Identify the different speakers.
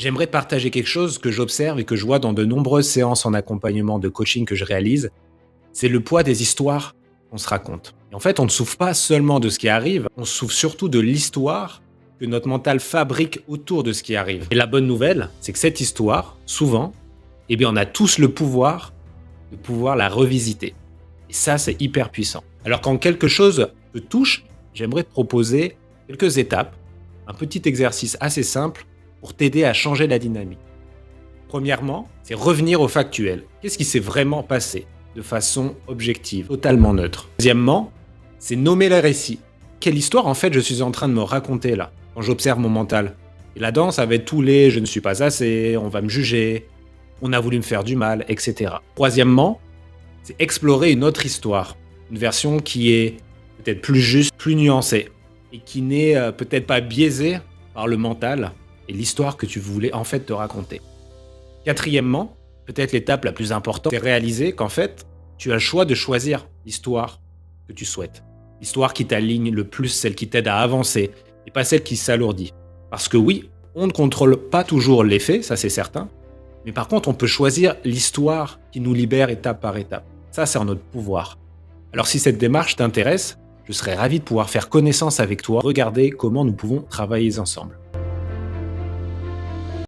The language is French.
Speaker 1: J'aimerais partager quelque chose que j'observe et que je vois dans de nombreuses séances en accompagnement de coaching que je réalise, c'est le poids des histoires qu'on se raconte. Et en fait, on ne souffre pas seulement de ce qui arrive, on souffre surtout de l'histoire que notre mental fabrique autour de ce qui arrive. Et la bonne nouvelle, c'est que cette histoire, souvent, eh bien, on a tous le pouvoir de pouvoir la revisiter. Et ça, c'est hyper puissant. Alors quand quelque chose te touche, j'aimerais te proposer quelques étapes, un petit exercice assez simple pour t'aider à changer la dynamique. Premièrement, c'est revenir au factuel. Qu'est-ce qui s'est vraiment passé de façon objective, totalement neutre. Deuxièmement, c'est nommer le récit. Quelle histoire en fait je suis en train de me raconter là, quand j'observe mon mental? Et là-dedans, ça va être tous les je ne suis pas assez, on va me juger, on a voulu me faire du mal, etc. Troisièmement, c'est explorer une autre histoire, une version qui est peut-être plus juste, plus nuancée, et qui n'est peut-être pas biaisée par le mental et l'histoire que tu voulais en fait te raconter. Quatrièmement, peut-être l'étape la plus importante, c'est réaliser qu'en fait, tu as le choix de choisir l'histoire que tu souhaites. L'histoire qui t'aligne le plus, celle qui t'aide à avancer, et pas celle qui s'alourdit. Parce que oui, on ne contrôle pas toujours les faits, ça c'est certain, mais par contre, on peut choisir l'histoire qui nous libère étape par étape. Ça, c'est en notre pouvoir. Alors si cette démarche t'intéresse, je serais ravi de pouvoir faire connaissance avec toi, regarder comment nous pouvons travailler ensemble.